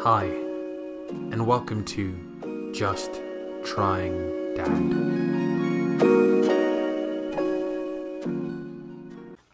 Hi, and welcome to Just Trying Dad.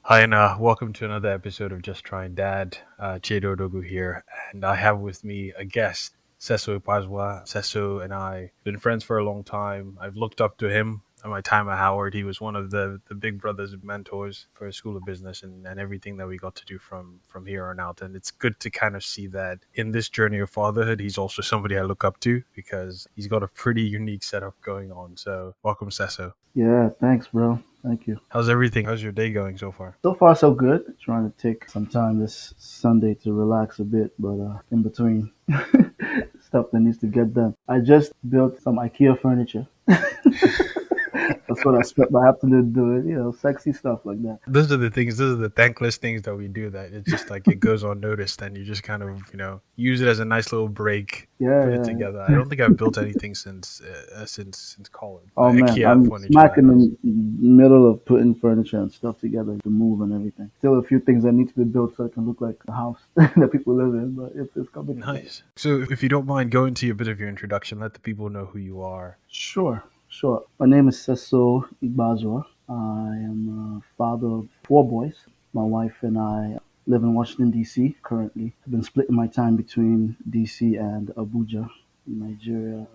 Hi, and welcome to another episode of Just Trying Dad. Chedo Dogu here, and I have with me a guest, Sesoo Igbazua. Sesoo and I have been friends for a long time. I've looked up to him. At my time at Howard, he was one of the big brothers and mentors for a School of Business and everything that we got to do from here on out. And it's good to kind of see that in this journey of fatherhood, he's also somebody I look up to because he's got a pretty unique setup going on. So welcome, Sesoo. Yeah, thanks, bro. Thank you. How's everything? How's your day going so far? So far, so good. Trying to take some time this Sunday to relax a bit, but in between stuff that needs to get done. I just built some IKEA furniture. That's what I spent my afternoon doing, sexy stuff like that. Those are the thankless things that we do that it's just like it goes unnoticed and you just kind of, use it as a nice little break, put it together. I don't think I've built anything since college. Oh man, IKEA I'm furniture, smack in the middle of putting furniture and stuff together to move and everything. Still a few things that need to be built so it can look like the house that people live in, but it's coming. Nice. So if you don't mind, go into a bit of your introduction. Let the people know who you are. Sure. My name is Sesoo Igbazua. I am a father of 4 boys. My wife and I live in Washington, D.C. currently. I've been splitting my time between D.C. and Abuja in Nigeria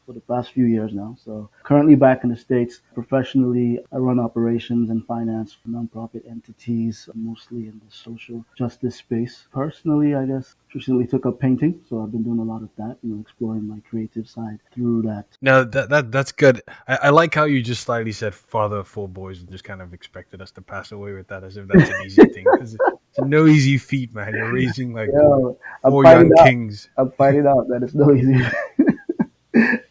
for the past few years now. So currently back in the States. Professionally, I run operations and finance for nonprofit entities, mostly in the social justice space. Personally, I guess, recently took up painting, so I've been doing a lot of that, exploring my creative side through that. No, that's good. I like how you just slightly said father of 4 boys and just kind of expected us to pass away with that as if that's an easy thing. It's no easy feat, man. You're raising 4 young kings. I'm finding out that it's no easy.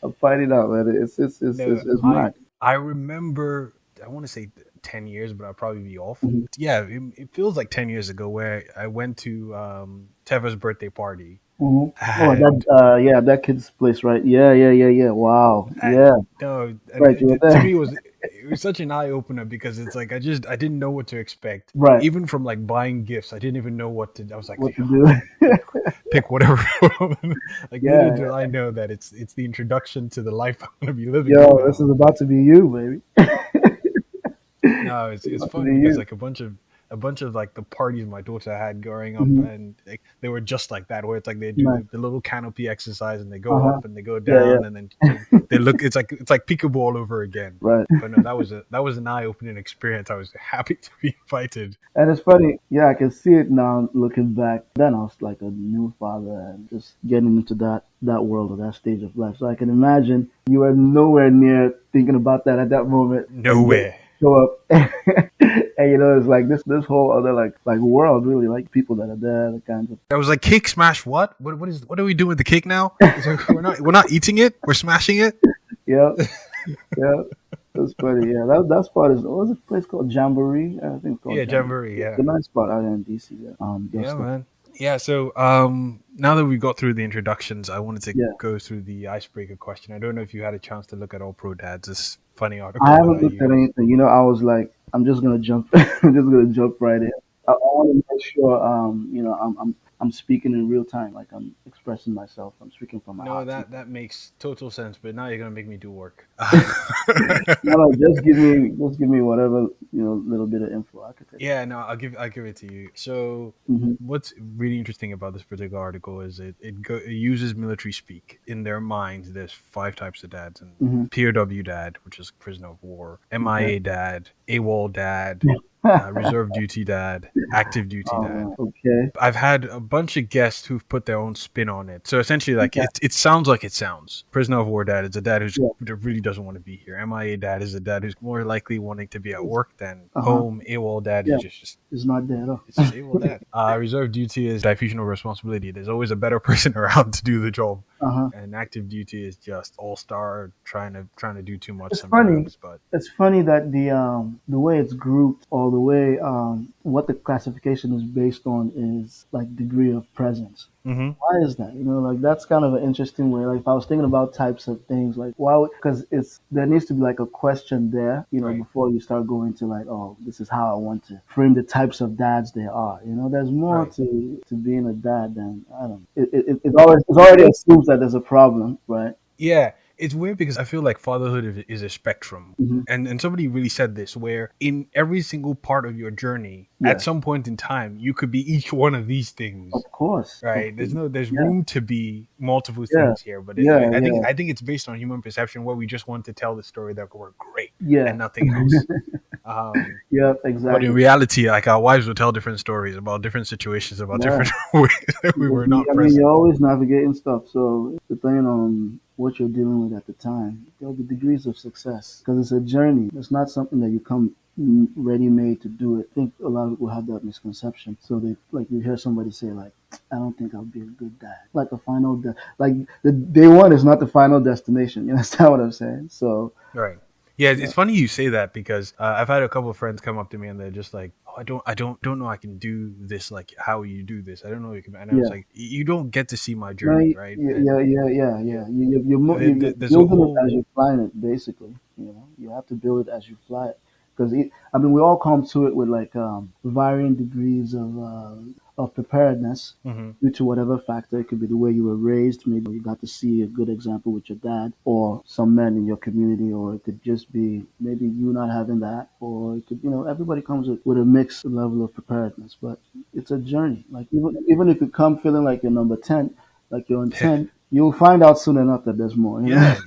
I'm finding out that it's mad. I remember, I want to say 10 years, but I'll probably be off. Mm-hmm. Yeah, it feels like 10 years ago where I went to Teva's birthday party. Mm-hmm. That kid's place, right? Yeah. Wow. No, right, to me it was such an eye opener because it's like I didn't know what to expect. Right. Even from like buying gifts, I didn't even know what to. I was like, what to do? Pick whatever. Little did I know that it's the introduction to the life I'm gonna be living. Yo, this is about to be you, baby. No, it's funny because like a bunch of like the parties my daughter had growing up, mm-hmm. and they were just like that, where it's like they do the little canopy exercise and they go up and they go down and then they look. It's like peekaboo all over again. Right. But no, that was an eye-opening experience. I was happy to be invited. And it's funny, I can see it now looking back. Then I was like a new father and just getting into that world or that stage of life. So I can imagine you were nowhere near thinking about that at that moment. Nowhere. Show up and it's like this whole other like world, really, like people that are there, the kinds of. I was like, cake smash what are we doing with the cake now? Like, we're not eating it, we're smashing it. Yeah that's funny. That spot is, what was a place called Jamboree? I think it's called Jamboree. It's a nice spot out in DC. Man. Yeah, so now that we've got through the introductions, I wanted to go through the icebreaker question. I don't know if you had a chance to look at All Pro Dads, this funny article. I haven't looked at anything. I was like, I'm just gonna jump. I'm just gonna jump right in. I want to make sure, I'm speaking in real time, like I'm expressing myself. I'm speaking from my heart. No, that makes total sense. But now you're gonna make me do work. No, just give me whatever little bit of info I could take. Yeah, no, I'll give it to you. So what's really interesting about this particular article is it uses military speak. In their minds, there's 5 types of dads: and POW dad, which is prisoner of war; MIA dad; AWOL dad. Reserve duty dad, active duty dad. Okay. I've had a bunch of guests who've put their own spin on it. So essentially, like it sounds like it sounds. Prisoner of war dad is a dad who really doesn't want to be here. MIA dad is a dad who's more likely wanting to be at work than home. AWOL dad is just it's not there at all. It's just AWOL dad. Reserve duty is diffusional responsibility. There's always a better person around to do the job. And active duty is just all-star trying to do too much. It's funny that the way it's grouped all So the way what the classification is based on is like degree of presence. Mm-hmm. Why is that? Like that's kind of an interesting way. Like if I was thinking about types of things, like why? Because it's there needs to be like a question there, Right. before you start going to like, oh, this is how I want to frame the types of dads there are. There's more Right. to being a dad than I don't. It already assumes that there's a problem, right? Yeah, it's weird because I feel like fatherhood is a spectrum. Hmm. And somebody really said this where in every single part of your journey, at Yes, some point in time, you could be each one of these of things. course. Right. There's Yeah, room to be multiple yeah, things here, but yeah, I think yeah, I think it's based on human perception where we just want to tell the story that we're great yeah, and nothing else. Um, yeah. but in Exactly. reality, like our wives will tell different stories about different situations, about Yeah. different ways that we were not I mean, present. you're always navigating stuff. So depending on what you're dealing with at the time, there'll be degrees of success because it's a journey. It's not something that you come ready made to do it. I think a lot of people have that misconception. So they like you hear somebody say like, "I don't think I'll be a good dad." Like a like the day one is not the final destination. You understand what I'm saying? So Right. Yeah, yeah, it's funny you say that because I've had a couple of friends come up to me and they're just like, "Oh, don't know I can do this. Like, how you do this? I don't know you can." And I was yeah. like, "You don't get to see my No, journey, right?" yeah, And yeah, yeah, yeah, yeah, yeah. You're there's a building it whole as you're flying it, basically. You have to build it as you fly it, because I mean, we all come to it with like varying degrees of preparedness hmm due to whatever factor. It could be the way you were raised. Maybe you got to see a good example with your dad, or some men in your community, or it could just be maybe you not having that, or it could, everybody comes with a mixed level of preparedness. But it's a journey. Like even if you come feeling like you're number 10, like you're on 10, you'll find out soon enough that there's more, yeah,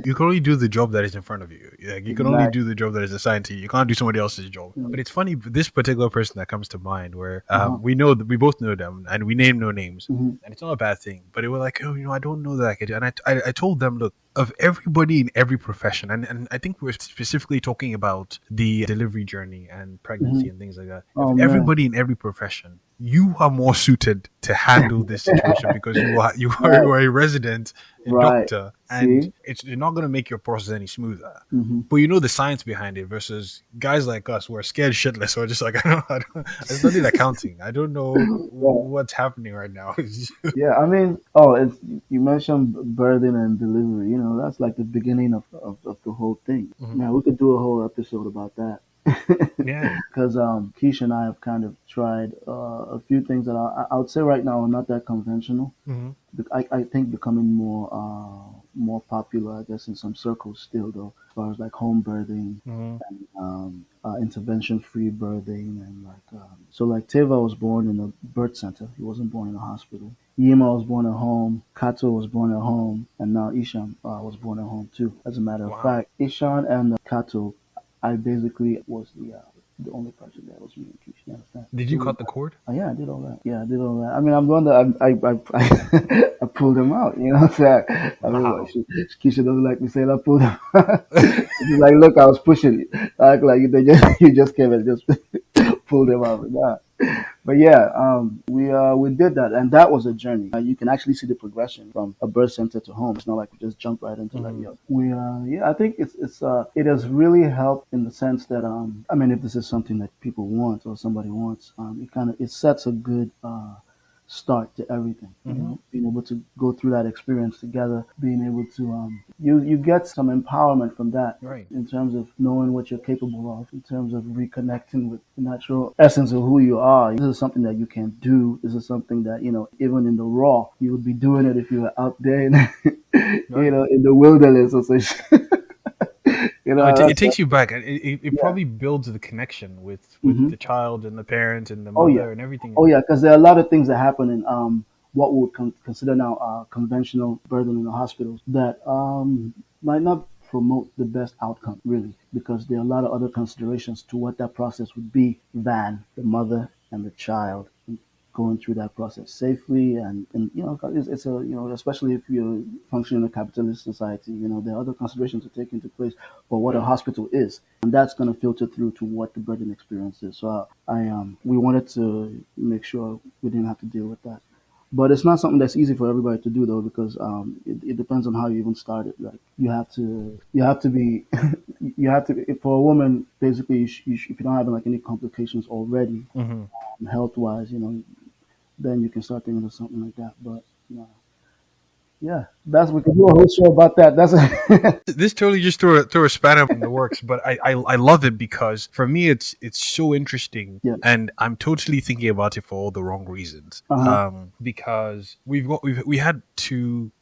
you can only do the job that is in front of you. Like, you can only Exactly. do the job that is assigned to you. You can't do somebody else's job. Mm. But it's funny, this particular person that comes to mind, where Uh-huh. we know that we both know them, and we name no names, Hmm. and it's not a bad thing. But they were like, oh, I don't know that I could do. And I told them, look, of everybody in every profession, and I think we're specifically talking about the delivery journey and Hmm. pregnancy and things like that. Of Oh man. everybody in every profession, you are more suited to handle this situation because you Right. are a resident Right. doctor, and See? it's not going to make your process any smoother. Hmm. But you know the science behind it versus guys like us who are scared shitless or just like I studied accounting. I don't know Yeah. what's happening right now. Yeah. I mean, you mentioned birthing and delivery. That's like the beginning of the whole thing. Mhm. Now we could do a whole episode about that. Yeah. Because Keisha and I have kind of tried a few things that I would say right now are not that conventional. hmm I think becoming more popular, I guess, in some circles still though, as far as like home birthing hmm and intervention-free birthing and so like Teva was born in a birth center. He wasn't born in a hospital. Yima was born at home. Kato was born at home, and now Ishan was born at home too. As a matter of Wow. fact, Ishan and Kato, I basically was the only person that was me and Keisha. You understand? Did So you cut the cord? yeah, I did all that. Yeah, I did all that. I mean, I'm the one that I pulled him out. You know what I'm saying? I mean, what, Wow. Keisha doesn't like me saying I pulled him out. She's like, look, I was pushing it. Like you just came and just pulled him out. But, nah. But yeah, we did that, and that was a journey. You can actually see the progression from a birth center to home. It's not like we just jump right into like, hmm yo. Yeah, I think it has really helped in the sense that I mean, if this is something that people want or somebody wants, it sets a good start to everything. hmm Being able to go through that experience together, being able to you get some empowerment from that Right. in terms of knowing what you're capable of, in terms of reconnecting with the natural essence of who you are. This is something that you can do. This is something that, even in the raw, you would be doing it if you were out there in, Right. in the wilderness or such. No, it That's, takes you back. It yeah. probably builds the connection with Hmm. the child and the parent and the Oh yeah. mother and everything. Oh yeah, because there are a lot of things that happen in what we would consider now conventional birthing in the hospitals that might not promote the best outcome really, because there are a lot of other considerations to what that process would be than the mother and the child going through that process safely, and 'cause it's a, especially if you're functioning in a capitalist society, there are other considerations to take into place for what a Right. hospital is, and that's going to filter through to what the birthing experience is. So we wanted to make sure we didn't have to deal with that. But it's not something that's easy for everybody to do though, because it depends on how you even started. Like you have to be you have to, for a woman, basically, if you're not having like any complications already, Hmm. health wise, then you can start thinking of something like that. But yeah, we can do a whole show about that. That's This totally just threw a spanner in the works, but I love it because for me it's so interesting, yeah. and I'm totally thinking about it for all the wrong reasons. Uh-huh. Because we had two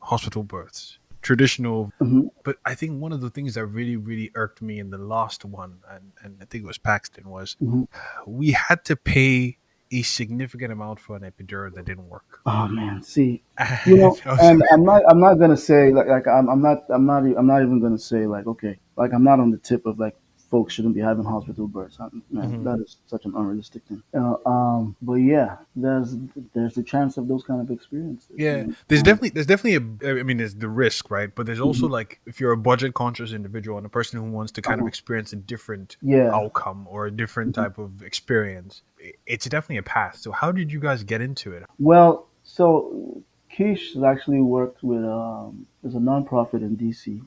hospital births, traditional. Hmm. But I think one of the things that really irked me in the last one, and I think it was Paxton, was Hmm. we had to pay a significant amount for an epidural that didn't work. Oh man, see, And I was and I'm not gonna say like I'm not even gonna say like okay, like I'm not on the tip of like folks shouldn't be having hospital births. Man, Mhm. that is such an unrealistic thing. But yeah, there's a chance of those kind of experiences. Yeah, there's definitely I mean, there's the risk, right? But there's also Mhm. like if you're a budget conscious individual and a person who wants to kind of Uh-huh. experience a different Yeah. outcome or a different Mhm. type of experience, it's definitely a path. So how did you guys get into it? Well, so Keish has actually worked with there's a nonprofit in DC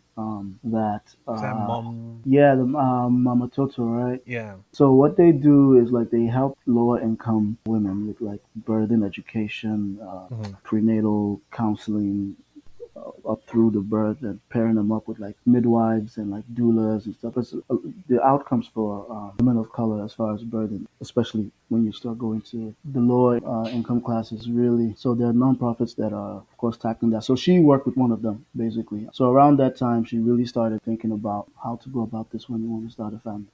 that Is that mom? yeah, the Mama Toto, right? Yeah. So what they do is like they help lower income women with like birthing education, Hmm. prenatal counseling, up through the birth and pairing them up with like midwives and like doulas and stuff. The outcomes for women of color as far as birthing, especially when you start going to the lower income classes, really. So there are nonprofits that are, of course, tackling that. So she worked with one of them, basically. So around that time, she really started thinking about how to go about this when you want to start a family.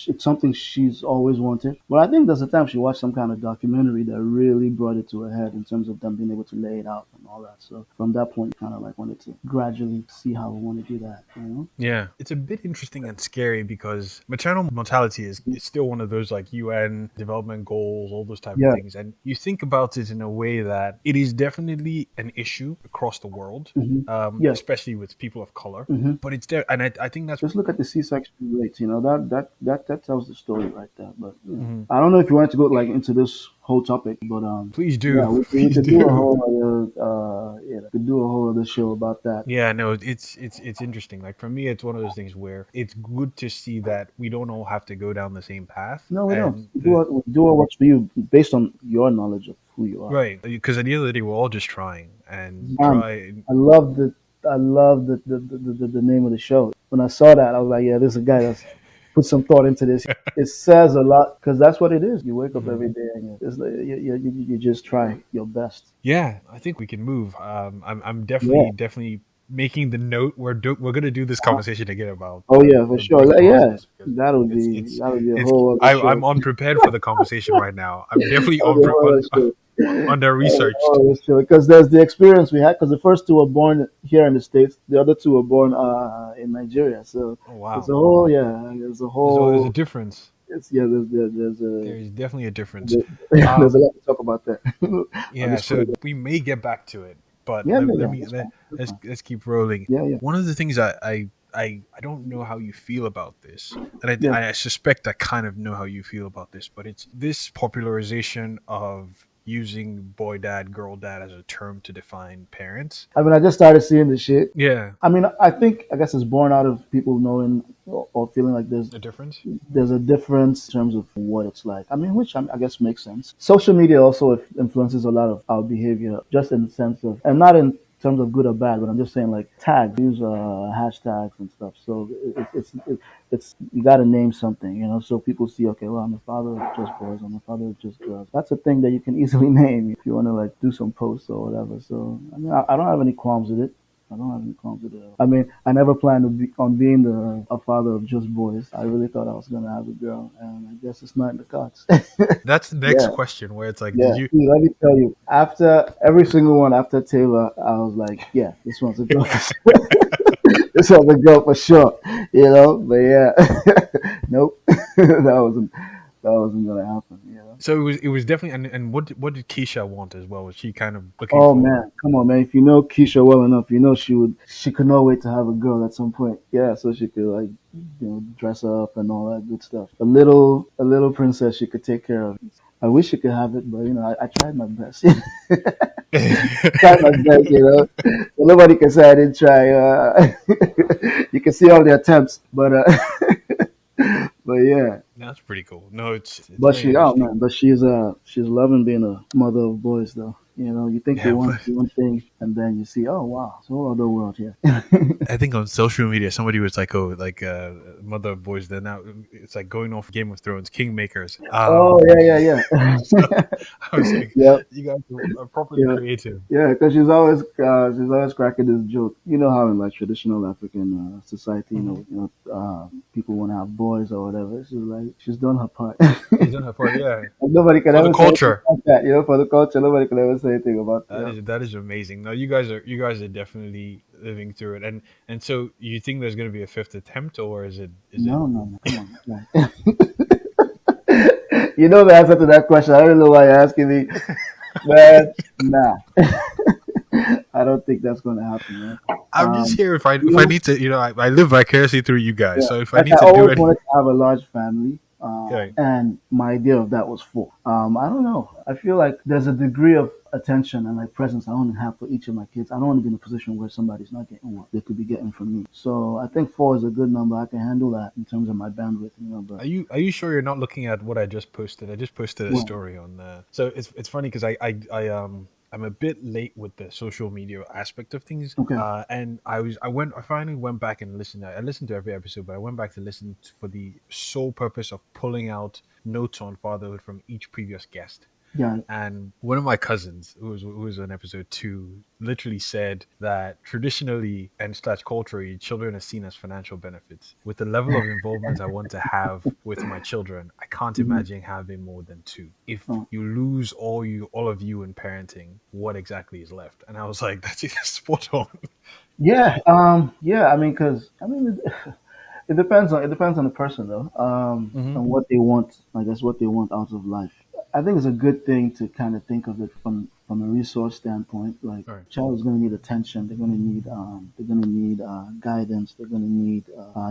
It's something she's always wanted. But I think there's a time she watched some kind of documentary that really brought it to a head in terms of them being able to lay it out and all that. So from that point, kind of like wanted to gradually see how we want to do that. Yeah, it's a bit interesting and scary because maternal mortality is still one of those like UN development goals, all those type of Yeah. things. And you think about it in a way that it is definitely an issue across the world, Hmm. Yeah. especially with people of color. Hmm. But it's there, and I think that's. Just look at the C-section rates. That tells the story right there. But Mhm. I don't know if you wanted to go like into this whole topic, but Please yeah, do, we please could do a do. whole we could do a whole other show about that. Yeah, no, it's interesting. Like for me, it's one of those things where it's good to see that we don't all have to go down the same path, No, we don't. and We do what works for you based on your knowledge of who you are. right, because at the end of the day, we're all just trying and Man, try. I love the name of the show. When I saw that, I was like, yeah, this is a guy that's put some thought into this. It says a lot because that's what it is. You wake up Mhm. every day and you just try your best. Yeah, I think we can move. I'm Yeah. definitely making the note. We're gonna do this conversation again about Oh yeah, for the sure. birth Yeah, process because that'll be a it's whole other I'm show. unprepared for the conversation right now. I'm definitely That'll be a whole other show. under researched. Because there's the experience we had. Because the first two were born here in the States, the other two were born in Nigeria. So Oh it's a wow, whole there's a there's a whole difference. it's yeah there's There a is definitely a difference. there's a Um, lot to talk about there. I'll yeah, just put so it there. we may get back to it, but Yeah, yeah, let yeah. me That's fine. That's fine. let's keep rolling. Yeah, yeah, One of the things I don't know how you feel about this, and yeah. I suspect I kind of know how you feel about this, but it's this popularization of using boy dad, girl dad as a term to define parents. I mean, I just started seeing this shit. Yeah, I mean, I guess it's born out of people knowing or feeling like a difference. there's a difference in terms of what it's like. I mean, which I guess makes sense. Social media also influences a lot of our behavior, just in the sense of, and not in terms of good or bad, but I'm just saying like tags, use hashtags and stuff. So it's you got to name something. So people see, okay, well, I'm the father of just boys, I'm the father of just girls. That's a thing that you can easily name if you want to like do some posts or whatever. So I mean, I don't have any qualms with it. I don't have any qualms with it. I mean, I never planned on being a father of just boys. I really thought I was gonna have a girl, and I guess it's not in the cards. That's the next Yeah, question where it's like, did yeah. you? See, let me tell you, after every single one after Taylor, I was like, yeah, this one's a girl. This one's a girl for sure. But yeah, nope, that wasn't gonna happen. So it was definitely and what did Keisha want as well? Was she kind of looking Oh for? man, come on, man! If you know Keisha well enough, you know she could not wait to have a girl at some point. Yeah, so she could like dress up and all that good stuff. A little princess she could take care of. I wish you could have it, but I tried my best. Tried my best, But nobody can say I didn't try. You can see all the attempts, but yeah. That's pretty cool. No, it's But very interesting. man, but she's loving being a mother of boys though. You think you Yeah, want but to do one thing, and then you see, oh wow, it's a whole other world here. I think on social media somebody was like, "Oh, like mother of boys." Then now it's like going off Game of Thrones, Kingmakers. Oh yeah. So I was like, Yep. "You guys are properly Yeah. creative." Yeah, because she's always cracking this joke. You know how in like traditional African society, Hmm. people want to have boys or whatever. She's done her part. She's done her part. Yeah, And nobody can for the ever say anything culture. about that. For the culture, nobody can ever say anything about that. That is amazing. No, you guys are definitely living through it. And so you think there's going to be a fifth attempt, or is it? No, no, no. Come on, like, you know the answer to that question. I don't know why you're asking me, man. Nah, I don't think that's going to happen, man. I'm just here if I You know, need to, I live vicariously through you guys. Yeah, So if I like need I to do always anything, wanted to have a large family, okay. and my idea of that was four. I don't know. I feel like there's a degree of attention and like presence I want to have for each of my kids. I don't want to be in a position where somebody's not getting what they could be getting from me. So I think four is a good number. I can handle that in terms of my bandwidth, But Are you sure you're not looking at what I just posted? I just posted a well, story on so it's funny because I'm a bit late with the social media aspect of things. okay. And I finally went back and listened. I listened to every episode, but I went back to listen for the sole purpose of pulling out notes on fatherhood from each previous guest. Yeah. And one of my cousins, who was on episode 2, literally said that traditionally and slash culturally, children are seen as financial benefits. With the level of involvement I want to have with my children, I can't Mhm. imagine having more than 2. If Oh. you lose all of you in parenting, what exactly is left? And I was like, that's spot on. Yeah. Yeah. I mean, because it depends on the person though, Hmm. and what they want. I guess what they want out of life. I think it's a good thing to kind of think of it from a resource standpoint. Like, All right. child is going to need attention. They're going to need guidance. They're going to need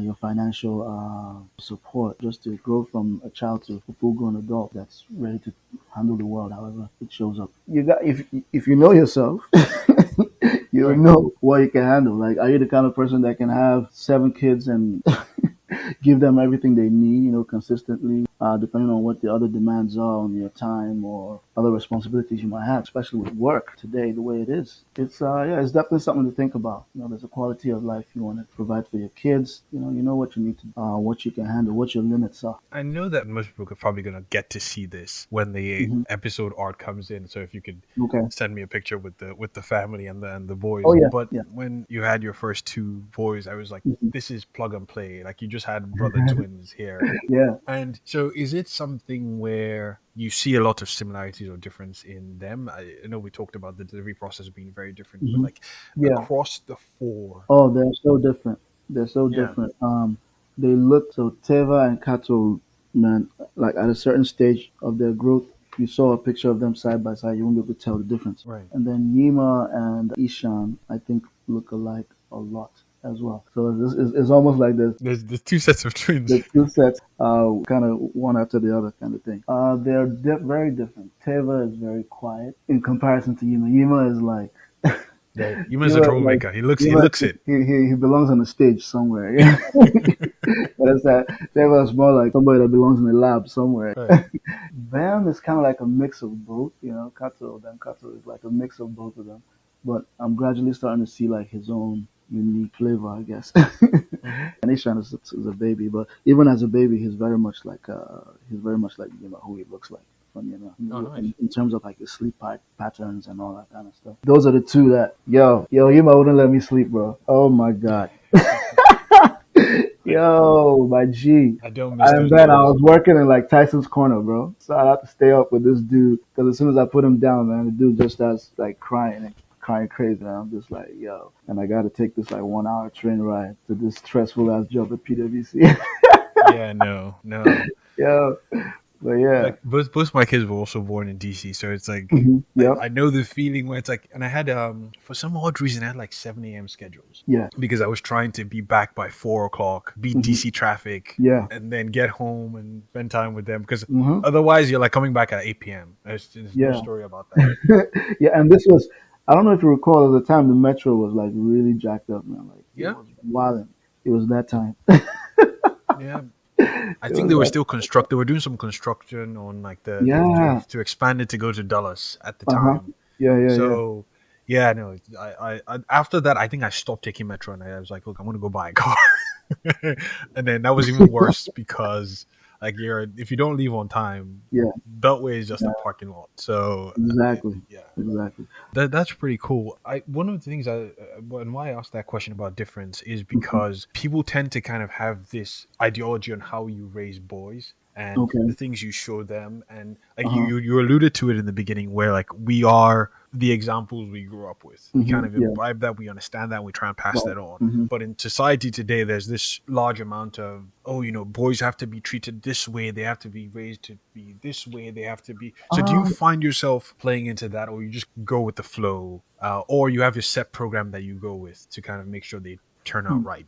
your financial support just to grow from a child to a full-grown adult that's ready to handle the world, however it shows up. You got if you know yourself. You Right. know what you can handle. Like, are you the kind of person that can have 7 kids and give them everything they need, consistently, depending on what the other demands are on your time or other responsibilities you might have, especially with work today, the way it is. Yeah, it's definitely something to think about. There's a quality of life you want to provide for your kids. You know what you need to, what you can handle, what your limits are. I know that most people are probably going to get to see this when the Hmm. episode art comes in. So if you could Okay. send me a picture with the family and the boys. Oh yeah, But yeah. when you had your first 2 boys, I was like, Mhm. this is plug and play. Like you just had brother twins here. Yeah. And so is it something where you see a lot of similarities or difference in them? I know we talked about the delivery process being very different, but Hmm. like Yeah. across the 4. Oh, they're so different. They're so Yeah. different. They look so Teva and Kato, man. Like at a certain stage of their growth, you saw a picture of them side by side, you won't be able to tell the difference. Right. And then Yima and Ishan, I think, look alike a lot as well. So it's almost like There's 2 sets of twins. the two sets, kind of one after the other kind of thing. They're very different. Teva is very quiet in comparison to Yima. Yima is like. Yeah, Yuma's a troublemaker. He Yuma, looks it. he belongs on the stage somewhere. Yeah. But it's that Teva is more like somebody that belongs in the lab somewhere. Right. Bam is kind of like a mix of both. Kato is like a mix of both of them. But I'm gradually starting to see like his own unique flavor, I guess. Hmm. And Ishan is a baby, but even as a baby, he's very much like who he looks like. From, Oh, nice. in terms of like his sleep patterns and all that kind of stuff. Those are the two that Yuma wouldn't let me sleep, bro. Oh my god, yo, my G. I don't miss And those then I days. was working in like Tyson's corner, bro. So I had to stay up with this dude because as soon as I put him down, man, the dude just starts like crying and crying crazy. And I'm just like, yo, and I got to take this like 1 hour train ride to this stressful ass job at PwC. Yeah, no. Yo, But yeah. Like both my kids were also born in DC, so it's like Yep. I know the feeling where it's like, and I had for some odd reason I had like 7 a.m. schedules Yeah. because I was trying to be back by 4 o'clock, beat hmm DC traffic, Yeah. and then get home and spend time with them because hmm otherwise you're like coming back at 8 p.m. There's no Yeah. story about that. Yeah. And this was, I don't know if you recall, at the time the metro was like really jacked up, man. Like it Yeah, was wild. It was that time. yeah. I It think was they were that. still construct. They were doing some construction on like Yeah. to expand it to go to Dulles at the Uh huh. time. Yeah. Yeah. Yeah. So yeah, no. I after that, I think I stopped taking metro, and I was like, look, I'm gonna go buy a car. And then that was even worse because like if you don't leave on time, Yeah. Beltway is just a Yeah. parking lot. So Exactly. yeah, Exactly. that's pretty cool. I One of the things and why I asked that question about difference is hmm because people tend to kind of have this ideology on how you raise boys and the Okay. things you show them, and like Uh huh. you alluded to it in the beginning where like we are the examples we grew up with. We kind of Yeah. imbibe that, we understand that, and we try and pass Right. that on. hmm But in society today, there's this large amount of, oh, boys have to be treated this way, they have to be raised to be this way, they have to be. So do you Um. find yourself playing into that, or you just go with the flow, or you have your set program that you go with to kind of make sure they turn out right?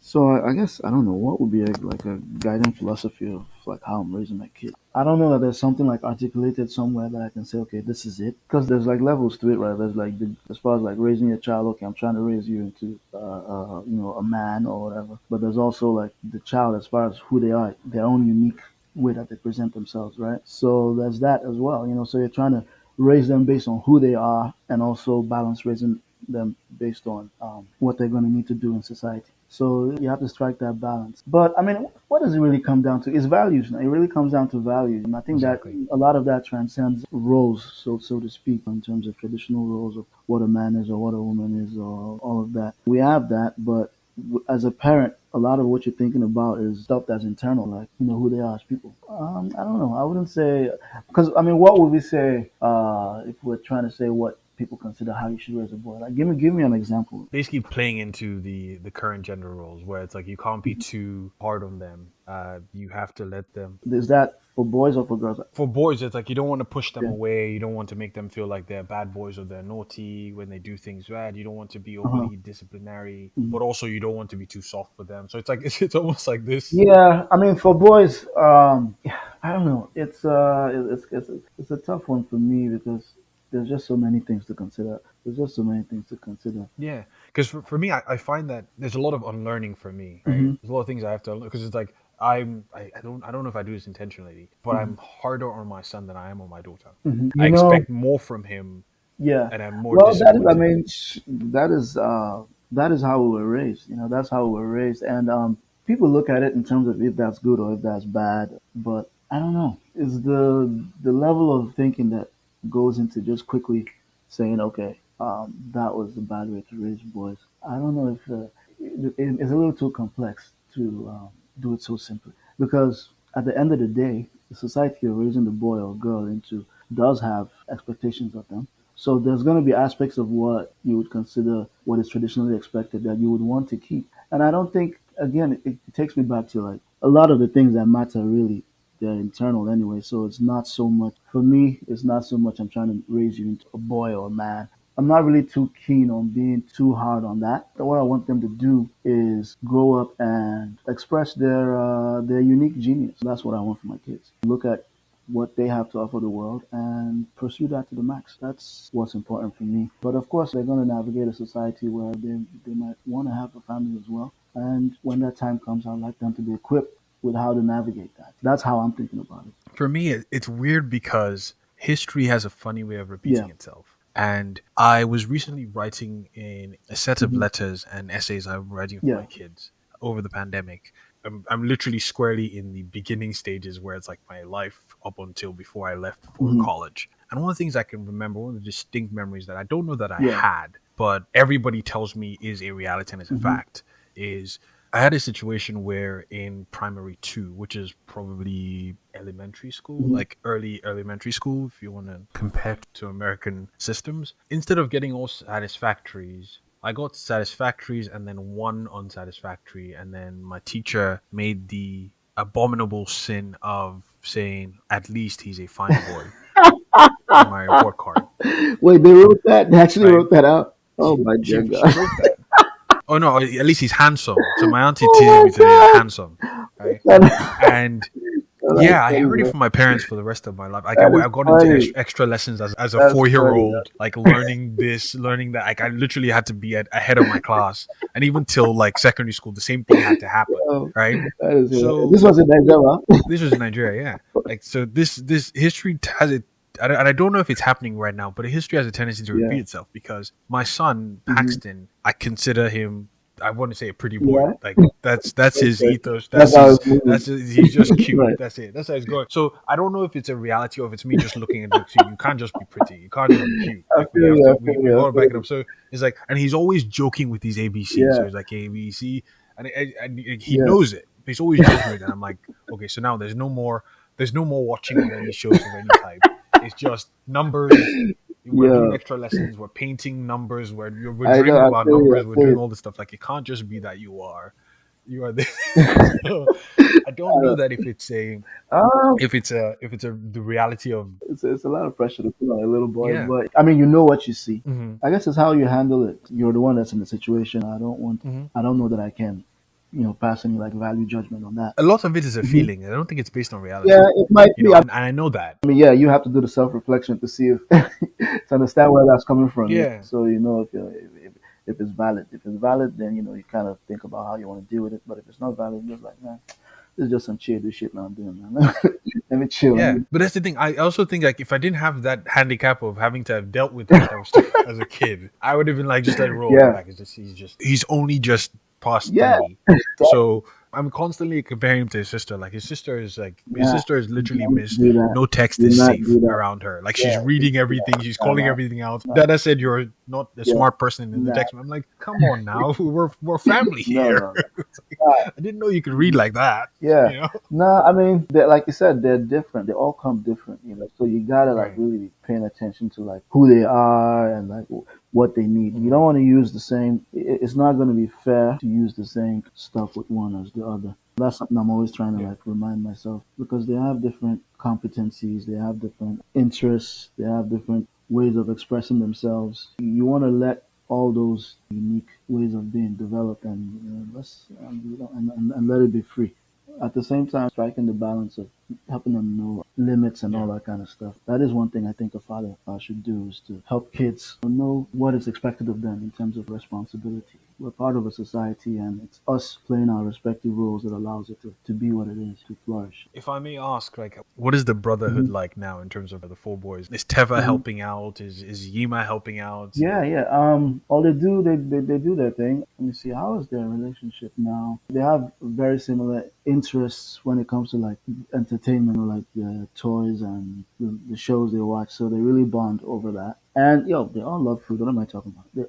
So I guess I don't know what would be like a guiding philosophy of like how I'm raising my kid. I don't know that there's something like articulated somewhere that I can say, okay, this is it. Because there's like levels to it, right? There's like as far as like raising your child. Okay, I'm trying to raise you into, a man or whatever. But there's also like the child as far as who they are, their own unique way that they present themselves, right? So there's that as well. So you're trying to raise them based on who they are and also balance raising them based on what they're going to need to do in society. So you have to strike that balance. But I mean, what does it really come down to? It's values. It really comes down to values, and I think that Exactly. a lot of that transcends roles, so to speak, in terms of traditional roles of what a man is or what a woman is or all of that. We have that, but as a parent, a lot of what you're thinking about is stuff that's internal, like who they are as people. I don't know. I wouldn't say because I mean, what would we say if we're trying to say what people consider how you should raise a boy? Like, give me an example. Basically playing into the current gender roles where it's like you can't be too hard on them. You have to let them. Is that for boys or for girls? For boys, it's like you don't want to push them Yeah. away. You don't want to make them feel like they're bad boys or they're naughty when they do things bad. You don't want to be Uh-huh. overly disciplinary, Mhm. but also you don't want to be too soft for them. So it's like it's almost like this. Yeah, I mean, for boys, I don't know. It's a tough one for me because there's just so many things to consider. There's just so many things to consider. Yeah, because for me, I find that there's a lot of unlearning for me. Right, hmm there's a lot of things I have to unlearn because it's like I don't know if I do this intentionally, but hmm I'm harder on my son than I am on my daughter. hmm I expect more from him, Yeah. and I'm more Well, that is, I disciplined. mean, that is how we were raised. That's how we were raised, and people look at it in terms of if that's good or if that's bad. But I don't know. It's the level of thinking that goes into just quickly saying, okay, that was the bad way to raise boys. I don't know if it's a little too complex to do it so simply because at the end of the day, the society you're raising the boy or girl into does have expectations of them. So there's going to be aspects of what you would consider what is traditionally expected that you would want to keep. And I don't think, again, it takes me back to like a lot of the things that matter really, they're internal anyway. So it's not so much, for me, it's not so much I'm trying to raise you into a boy or a man. I'm not really too keen on being too hard on that. What I want them to do is grow up and express their unique genius. That's what I want for my kids. Look at what they have to offer the world and pursue that to the max. That's what's important for me. But of course, they're going to navigate a society where they might want to have a family as well. And when that time comes, I'd like them to be equipped with how to navigate that. That's how I'm thinking about it. For me, it's weird because history has a funny way of Yeah. repeating itself. And I was recently writing in a set of hmm letters and essays I'm writing for Yeah. my kids over the pandemic. I'm literally squarely in the beginning stages where it's like my life up until before I left for hmm college. And one of the things I can remember, one of the distinct memories that I don't know that I Yeah. had, but everybody tells me is a reality and is a hmm fact, is I had a situation where in primary two, which is probably elementary school, hmm like early elementary school, if you want to compare to American systems, instead of getting all satisfactories, I got satisfactories and then one unsatisfactory. And then my teacher made the abominable sin of saying at least he's a fine boy on my report card, Wait, they wrote that? They actually right? wrote that out? Oh my dear She God. wrote that. Oh no, at least he's handsome. So my auntie teases Oh me my today, God. handsome, right? That, And that's yeah, I funny, heard it man. from my parents for the rest of my life. Like That is I got into funny. extra lessons as a That's funny, 4 year old, like learning this, learning that. Like I literally had to be ahead of my class, and even till like secondary school, the same thing had to happen, man. right? That is hilarious. So This was in Nigeria. this was in Nigeria, yeah. Like so, this history has it. And I don't know if it's happening right now, but history has a tendency to Yeah. repeat itself because my son Hmm. Paxton, I consider him. I want to say a pretty boy. Yeah. Like that's his Okay. ethos. That's how it's moving. He's just cute. Right. That's it. That's how it's going. So I don't know if it's a reality or if it's me just looking at it. So you can't just be pretty. You can't just be cute. I Like we feel have you. to. I feel We you. I got to feel back it you. up. So it's like, and he's always joking with these ABC. So Yeah. it's like ABC, and he Yeah. knows it. He's always joking with it. I'm like, okay, so now there's no more. There's no more watching of any shows of any type. It's just numbers. We're doing Yeah. extra lessons. We're painting numbers. We're I know. dreaming I about feel you. numbers. I We're feel doing you. all this stuff. Like it can't just be that you are this. So I don't know Uh, that if it's a um, the reality of it's a lot of pressure to put on a little boy, yeah. but I mean, you know what you see. Hmm. I guess it's how you handle it. You're the one that's in the situation. Hmm. I don't know that I can, pass any like value judgment on that. A lot of it is a Hmm. feeling. I don't think it's based on reality. Yeah, it might be. And I know that. I mean, yeah, you have to do the self reflection to see if to understand where that's coming from. Yeah. Yeah. So if it's valid. If it's valid, then you kind of think about how you want to deal with it. But if it's not valid, you're just like, man, this is just some chill shit now I'm doing, man. Let me chill. Yeah, but that's the thing. I also think like if I didn't have that handicap of having to have dealt with that type of stuff as a kid, I would have been like just let it roll. Yeah. Like he's only just past Yeah. 30, so I'm constantly comparing him to his sister. Like his sister is Yeah. literally Don't missed. do that. No text Do is not safe do that. around her. Like she's Yeah. reading everything. She's calling no. everything out. Dada said you're not a Yeah. smart person in the Nah. text. I'm like, come on now, we're family No, here. no, no. I didn't know you could read like that. Yeah. You know? No, I mean, like you said, they're different. They all come different, So you gotta like Right. really be paying attention to like who they are and like what they need. You don't want to use the same. It's not going to be fair to use the same stuff with one as the other. That's something I'm always trying to Yeah. like remind myself because they have different competencies, they have different interests, they have different ways of expressing themselves. You want to let all those unique ways of being developed and let's and let it be free. At the same time, striking the balance of helping them know limits and all Yeah. that kind of stuff. That is one thing I think a father should do is to help kids know what is expected of them in terms of responsibility. We're part of a society and it's us playing our respective roles that allows it to be what it is, to flourish. If I may ask, like, what is the brotherhood Hmm. like now in terms of the four boys? Is Teva Hmm. helping out? Is Yima helping out? Yeah, yeah. All they do, they do their thing. Let me see. How is their relationship now? They have very similar interests when it comes to like entertainment, or like the toys and the shows they watch. So they really bond over that. And they all love food. What am I talking about?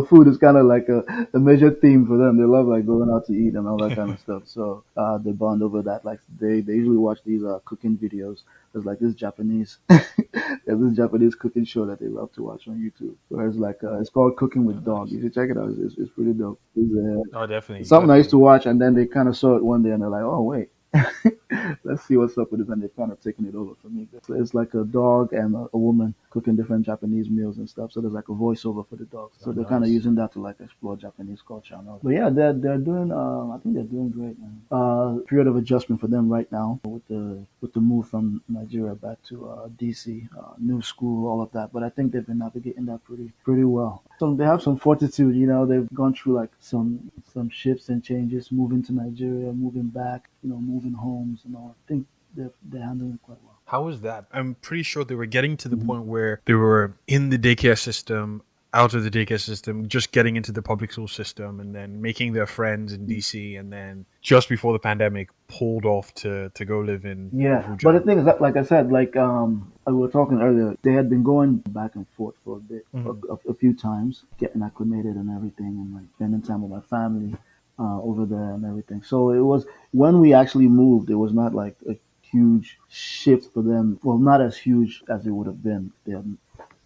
Food is kind of like a major theme for them. They love like going out to eat and all that kind of stuff. So they bond over that. Like they usually watch these cooking videos. There's like this Japanese there's this Japanese cooking show that they love to watch on YouTube. Where it's like it's called Cooking Oh, with Dog. nice. You should check it out. It's pretty dope. Oh, definitely, It's something I used to definitely. watch, and then they kind of saw it one day, and they're like, "Oh wait, let's see what's up with this," and they've kind of taken it over for me. It's like a dog and a woman cooking different Japanese meals and stuff. So there's like a voiceover for the dog. So Oh, they're kind of nice. using that to like explore Japanese culture and all that. But yeah, they're doing. I think they're doing great, man. Period of adjustment for them right now with the move from Nigeria back to DC, new school, all of that. But I think they've been navigating that pretty well. So they have some fortitude. They've gone through like some shifts and changes, moving to Nigeria, moving back, moving homes and all. I think they're handling it quite well. How was that? I'm pretty sure they were getting to the point where they were in the daycare system, out of the daycare system, just getting into the public school system, and then making their friends in DC, and then just before the pandemic, pulled off to go live in Yeah, but the Abuja. thing is that, like I said, like we were talking earlier, they had been going back and forth for a bit, Mhm. a few times, getting acclimated and everything, and like spending time with my family over there and everything. So it was when we actually moved, it was not like a huge shift for them. Well, not as huge as it would have been. They had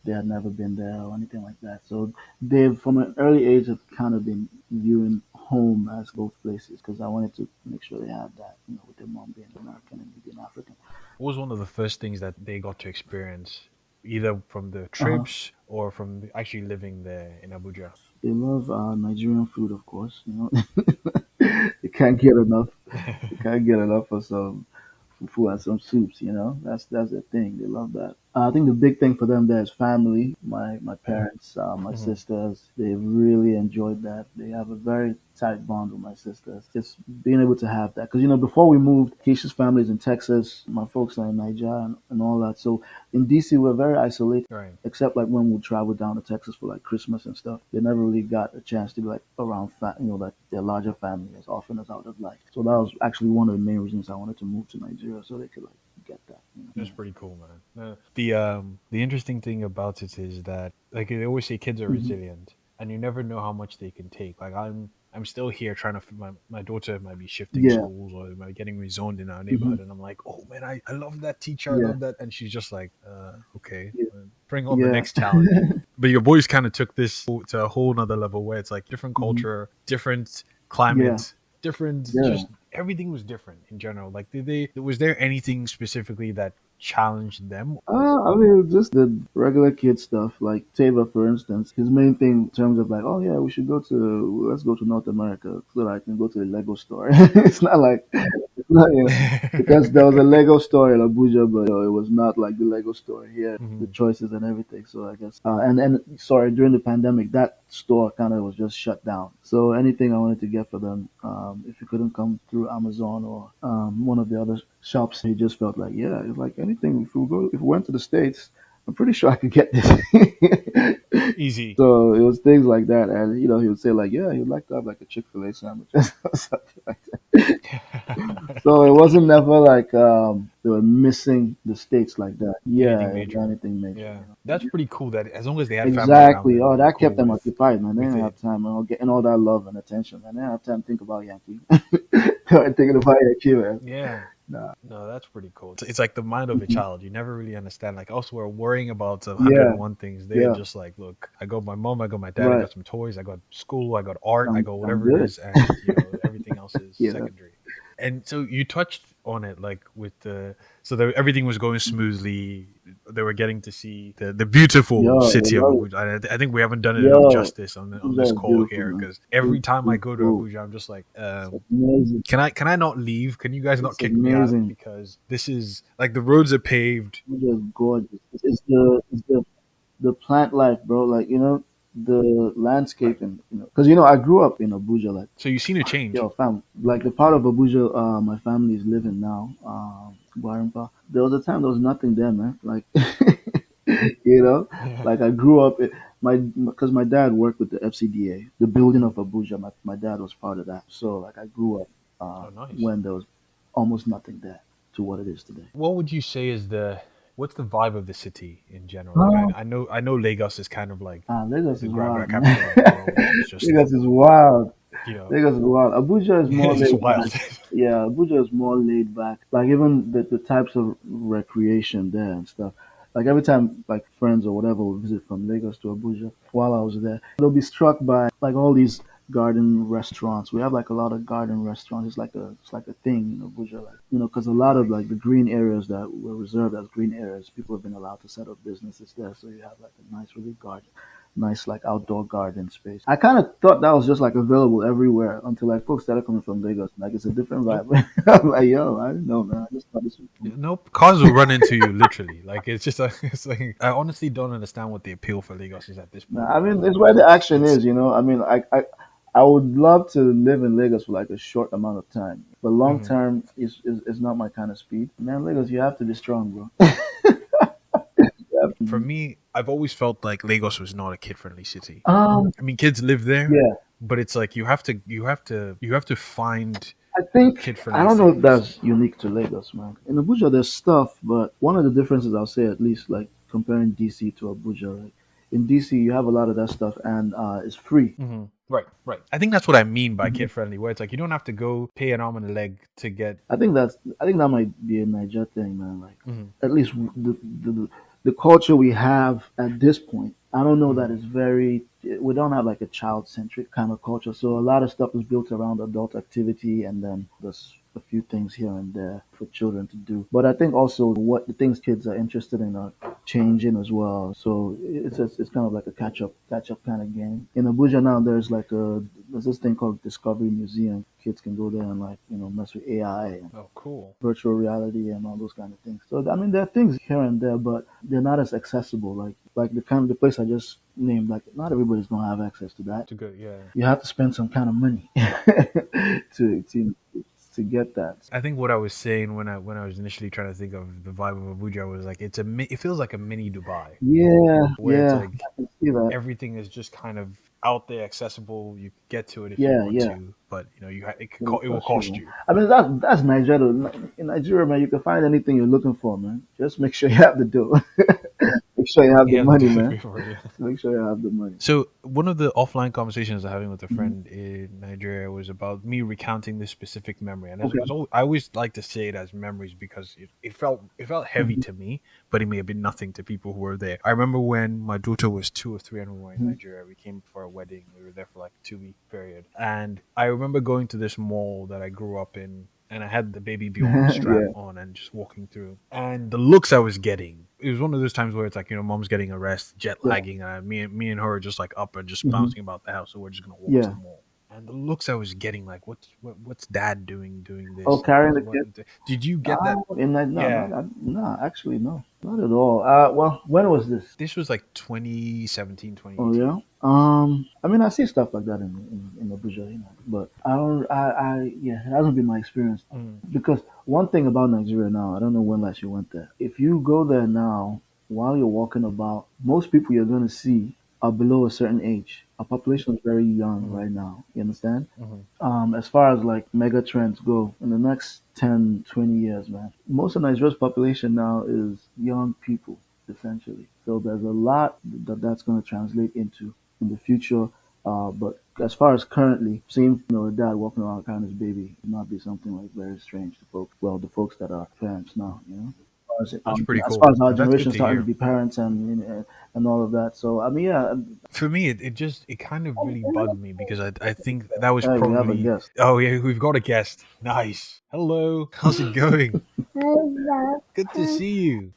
they had never been there or anything like that. So they've, from an early age, have kind of been viewing home as both places because I wanted to make sure they had that, with their mom being American and me being African. What was one of the first things that they got to experience, either from the Uh-huh. trips or from actually living there in Abuja? They love Nigerian food, of course. You can't get enough. You can't get enough of some fufu and some soups. That's their thing. They love that. I think the big thing for them there is family. My parents, my Hmm. sisters, they really enjoyed that. They have a very tight bond with my sisters. Just being able to have that, because before we moved, Keisha's family is in Texas. My folks are in Nigeria and all that. So in DC, we're very isolated. Right. Except like when we travel down to Texas for like Christmas and stuff, they never really got a chance to be like around, like their larger family as often as I would have liked. So that was actually one of the main reasons I wanted to move to Nigeria so they could like get that. That's pretty cool, man. The interesting thing about it is that, like they always say, kids are Hmm. resilient, and you never know how much they can take. Like I'm still here trying to. My daughter might be shifting Yeah. schools or might getting rezoned in our Hmm. neighborhood, and I'm like, oh man, I love that teacher, I Yeah. love that, and she's just like, okay, Yeah. bring on the Yeah. next challenge. But your boys kind of took this to a whole nother level where it's like different Hmm. culture, different Yeah. climate, different, Yeah. just everything was different in general. Like, was there anything specifically that challenged them? I mean, just the regular kid stuff. Like Tava, for instance, his main thing in terms of like, oh yeah, let's go to North America so that I can go to the Lego store. It's not like, it's not, because there was a Lego store in Abuja, but it was not like the Lego store here, the Mhm. choices and everything. So I guess, and sorry, during the pandemic, that store kind of was just shut down. So anything I wanted to get for them, if it couldn't come through Amazon or one of the other shops, he just felt like, yeah, it's like anything. If we went to the States, I'm pretty sure I could get this. Easy. So it was things like that, and he would say like, yeah, he'd like to have like a Chick-fil-A sandwich or something like that. So it wasn't never like they were missing the States like that. Yeah, Anything it was major. anything major. Yeah, that's pretty cool. That as long as they had family around Exactly. them, Oh, they were that cool kept them occupied, man. They with didn't it. have time, man. Getting all that love and attention, man. They didn't have time to think about Yankee. They were thinking about Yankee, man. Yeah. Nah. No, that's pretty cool. It's like the mind of a Mhm. child. You never really understand. Like us, we're worrying about Yeah, 101 things. They're yeah. just like, look, I got my mom, I got my dad, I Right. got some toys, I got school, I got art, I got I'm whatever it good. is, and everything else is Yeah. secondary. And so you touched on it, like with everything was going smoothly. They were getting to see the beautiful Yo, they city of love it. Abuja. I think we haven't done it enough Yo, justice on this Abuja is call beautiful, here, man. because every time I It's go to cool. Abuja, I'm just like, It's amazing. can I not leave? Can you guys not It's kick me out? amazing. Because this is like the roads are paved. Abuja is gorgeous. It's the plant life, bro. Like the Right. landscaping. Because I grew up in Abuja. Like, So you've seen a change. yo, fam, like the part of Abuja my family is living now, Gwarimpa. There was a time there was nothing there, man. Like, you know, Yeah. like I grew up. Because my dad worked with the FCDA, the building Mhm. of Abuja. My dad was part of that. So like I grew up Oh, nice. when there was almost nothing there to what it is today. What would you say is what's the vibe of the city in general? Like Oh, I know Lagos is kind of like Lagos the is gragra wild, man. capital of the world. It's just Lagos is wild. you know Lagos is wild. Abuja is more it's just laid wild. back. Yeah, Abuja is more laid back. Like even the types of recreation there and stuff. Like every time like friends or whatever will visit from Lagos to Abuja while I was there, they'll be struck by like all these garden restaurants. We have like a lot of garden restaurants. It's like a thing in Abuja, like because a lot of like the green areas that were reserved as green areas, people have been allowed to set up businesses there. So you have like a nice, really nice like outdoor garden space. I kind of thought that was just like available everywhere until like folks started coming from Lagos. Like it's a different Nope. vibe. I'm like, yo, I didn't know, man. I just thought this was cool. Nope. Cars will run into you literally. Like it's just like it's like I honestly don't understand what the appeal for Lagos is at this Nah, point. I But mean, it's where the action it's is. I mean, I would love to live in Lagos for like a short amount of time, but long mhm. term is not my kind of speed. Man, Lagos, you have to be strong, bro. For Mhm. me, I've always felt like Lagos was not a kid friendly city. Um, I mean, kids live there, yeah, but it's like you have to find I think kid I friendly don't know if things. that's unique to Lagos, man. In Abuja, there's stuff, but one of the differences I'll say, at least, like comparing DC to Abuja, like in DC, you have a lot of that stuff, and it's free. Right, right. I think that's what I mean by Mhm. kid friendly, where it's like you don't have to go pay an arm and a leg to get. I think that might be a Niger thing, man. Like Mhm. at least the the culture we have at this point, I don't know that Mm. it's very. We don't have like a child-centric kind of culture, so a lot of stuff is built around adult activity, and then there's a few things here and there for children to do. But I think also what the things kids are interested in are changing as well. So it's kind of like a catch up kind of game. In Abuja now, there's this thing called Discovery Museum. Kids can go there and like mess with AI and Oh, cool. virtual reality and all those kind of things. So I mean, there are things here and there, but they're not as accessible. Like the place I just named. Like not everybody's gonna have access to that. It's a good, yeah. You have to spend some kind of money to to get that. I think what I was saying when I was initially trying to think of the vibe of Abuja was like it feels like a mini Dubai Yeah, where it's yeah, like I can see that. everything is just kind of out there, accessible. You can get to it if you Yeah, want yeah. to, but it will Cost you, cost man. you. I mean, that's Nigeria. In Nigeria, man, you can find anything you're looking for, man. Just make sure you have the dough. Make sure you have the You have to money, do it man. before, yeah. Make sure you have the money. So one of the offline conversations I'm having with a Mhm. friend in Nigeria was about me recounting this specific memory, and Okay. I always like to say it as memories because it felt heavy Mhm. to me, but it may have been nothing to people who were there. I remember when my daughter was 2 or 3 and we were in Mhm. Nigeria. We came for a wedding. We were there for like a 2 week period, and I remember going to this mall that I grew up in. And I had the baby Bjorn strap Yeah. on and just walking through. And the looks I was getting, it was one of those times where it's like, mom's getting a rest, jet Yeah. lagging. Me and her are just like up and just Hmm. bouncing about the house. So we're just going to walk to Yeah. the mall. And the looks I was getting, like, what's dad doing Oh, this? And carrying the kid. did you get that? No, Yeah. no, actually, no, not at all. Well, when was this? This was like 2017, Oh 2018. yeah. I mean, I see stuff like that in Abuja, but I don't. Yeah, it hasn't been my experience Mm, because one thing about Nigeria now, I don't know when last you went there. If you go there now, while you're walking about, most people you're going to see are below a certain age. Our population is very young mm, right now. You understand? mm, As far as like mega trends go, in the next 10, 20 years, man, most of Nigeria's population now is young people, essentially. So there's a lot that's going to translate into in the future. But as far as currently, seeing a dad walking around carrying his baby would not be something like very strange to folks. Well, the folks that are parents now. that's pretty As far cool. as our That's good generation to starting to hear. be parents and all of that. So I mean, yeah, For me, it kind of really bugged me because I think that was we have a probably. guest. Oh yeah, we've got a guest. Nice. Hello. How's it going? Good to see you.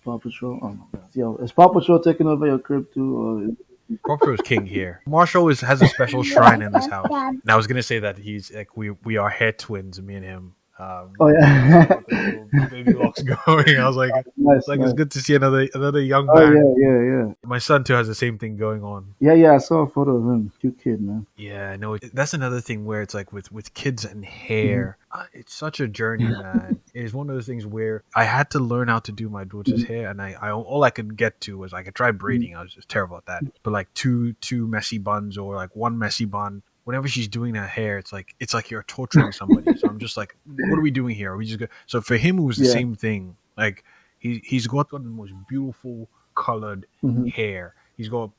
Paw Patrol. Oh my God. Yo, is Paw Patrol taking over your crib too, Propro's king here. Marshall has a special shrine in this house. And I was gonna say that he's like we are hair twins, me and him. Oh We yeah. got the little baby locks going. I was like, Nice, it's nice. good to see another young Oh man. yeah, yeah, yeah. My son too has the same thing going on. Yeah, yeah. I saw a photo of him. Cute kid, man. Yeah, I know. That's another thing where it's like with kids and Hmm. hair, it's such a journey, man. It is one of those things where I had to learn how to do my daughter's Hmm. hair, and I all I could get to was I could try braiding. I was just terrible at that. But like two messy buns or like one messy bun. Whenever she's doing her hair, it's like you're torturing somebody. So I'm just like, what are we doing here? Are we just go? So for him, it was the Yeah. same thing. Like he's got the most beautiful colored Hmm. hair. He's got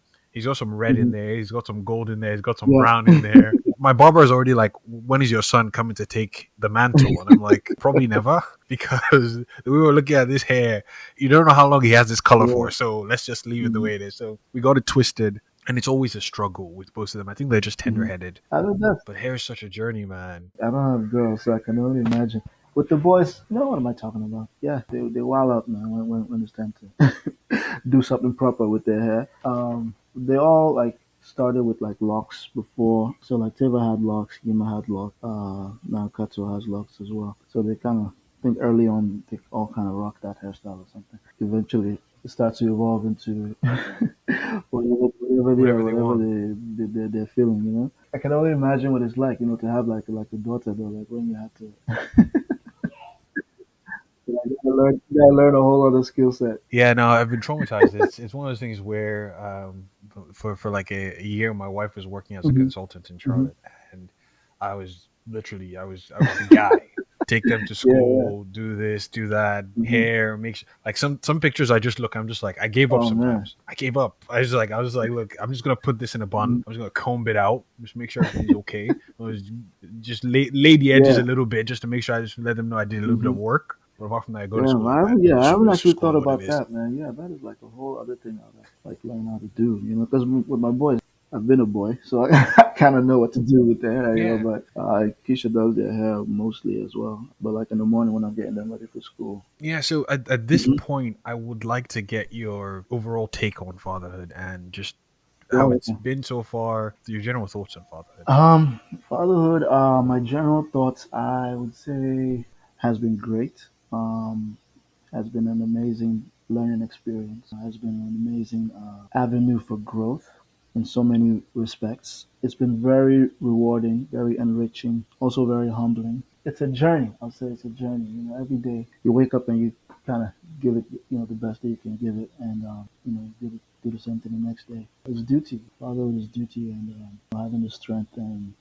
some red in Hmm. there. He's got some gold in there. He's got some Yeah. brown in there. My barber is already like, when is your son coming to take the mantle? And I'm like, probably never, because we were looking at this hair. You don't know how long he has this color Yeah. for, so let's just leave it the Hmm. way it is. So we got it twisted, and it's always a struggle with both of them. I think they're just Hmm. tender-headed, I mean, but hair is such a journey, man. I don't have girls, so I can only imagine. With the boys, what am I talking about? Yeah, they wild out, man, when it's time to do something proper with their hair. They all like started with like locks before. So like Teva had locks, Yima had locks, now Katsu has locks as well. So they kind of think early on they all kind of rock that hairstyle or something. Eventually, it starts to evolve into Whatever they whatever want. they're feeling. I can only imagine what it's like, to have like a daughter though, like when you have to. You gotta learn a whole other skill set. Yeah, no, I've been traumatized. It's one of those things where for like a year, my wife was working as a Hmm. consultant in Hmm. Charlotte, and I was the guy. Take them to Yeah, yeah. school, do this, do that, Hmm. hair, make sure, like some pictures I'm just like I gave up Oh man. sometimes. I gave up. I was like, look, I'm just gonna put this in a bun. Mhm. I'm just gonna comb it out, just make sure everything's okay. I was just lay the edges Yeah. a little bit just to make sure I just let them know I did a little bit Hmm. of work. But apart from that, I go to Yeah, school. I haven't Regardless of actually thought school, what it about is. that, man. Yeah, that is like a whole other thing I like learn how to do. Because with my boys, I've been a boy, so I kind of know what to do with their hair. Yeah. But Keisha does their hair mostly as well. But like in the morning when I'm getting them ready for school. Yeah, so at this Mm-hmm. point, I would like to get your overall take on fatherhood and just how Well, it's been so far, your general thoughts on fatherhood. fatherhood. My general thoughts, I would say, has been great. Has been an amazing learning experience. Has been an amazing avenue for growth in so many respects. It's been very rewarding, very enriching, also very humbling. It's a journey. I'll say it's a journey. Every day you wake up and you kind of give it, the best that you can give it, and do the same thing the next day. It's duty. Fatherhood is duty, and having the strength and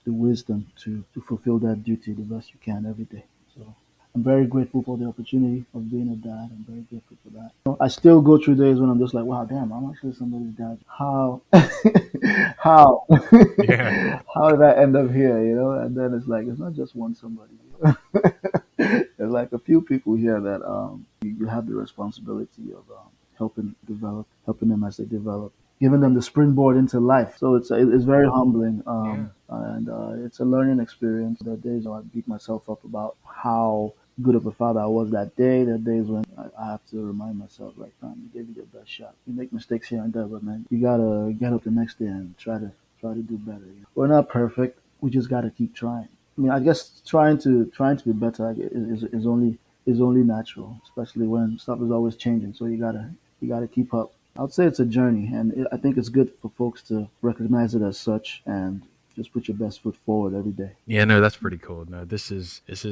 the wisdom to fulfill that duty the best you can every day. So I'm very grateful for the opportunity of being a dad. I'm very grateful for that. I still go through days when I'm just like, wow, damn, I'm actually somebody's dad. How, how, Yeah, how did I end up here? And then it's like, it's not just one somebody. There's like a few people here that you have the responsibility of helping them as they develop, giving them the springboard into life. So it's very humbling, yeah, and it's a learning experience. There are days I beat myself up about how good of a father I was that day. There are days when I have to remind myself, like, man, you gave it your best shot. You make mistakes here and there, but man, you gotta get up the next day and try to do better. We're not perfect. We just gotta keep trying. I mean, I guess trying to be better is only natural, especially when stuff is always changing. So you gotta keep up. I would say it's a journey, and I think it's good for folks to recognize it as such and just put your best foot forward every day. yeah. No, that's pretty cool. No, this is as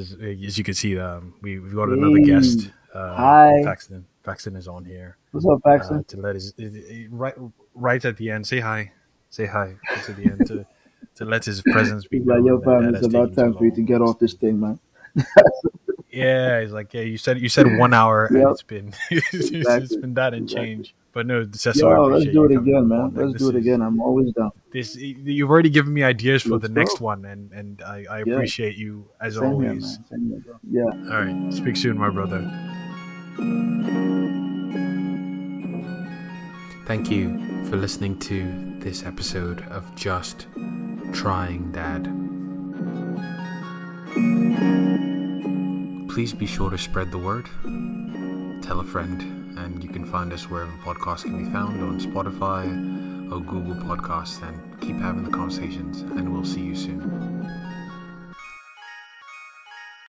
you can see, we've got another Hey, guest. hi, Faxton is on here what's up, Paxton? to let right at the end. Say hi. It's at the end to let his presence be He's like, yo, known that fam, that it's has about taken too time for you to long. get off this thing, man. Yeah, he's like, yeah, you said 1 hour and Yep, it's exactly, been that and exactly. change. But no, Cecil, I Yo, let's appreciate do you it coming on again, the man. pod. Like Let's do it again. I'm always down. you've already given me ideas for the Let's next go. one, and I Yeah, appreciate you as same here, always. man. Same here, bro. Yeah. All right, speak soon, my brother. Thank you for listening to this episode of Just Trying Dad. Please be sure to spread the word, tell a friend, and you can find us wherever podcasts can be found on Spotify or Google Podcasts, and keep having the conversations, and we'll see you soon.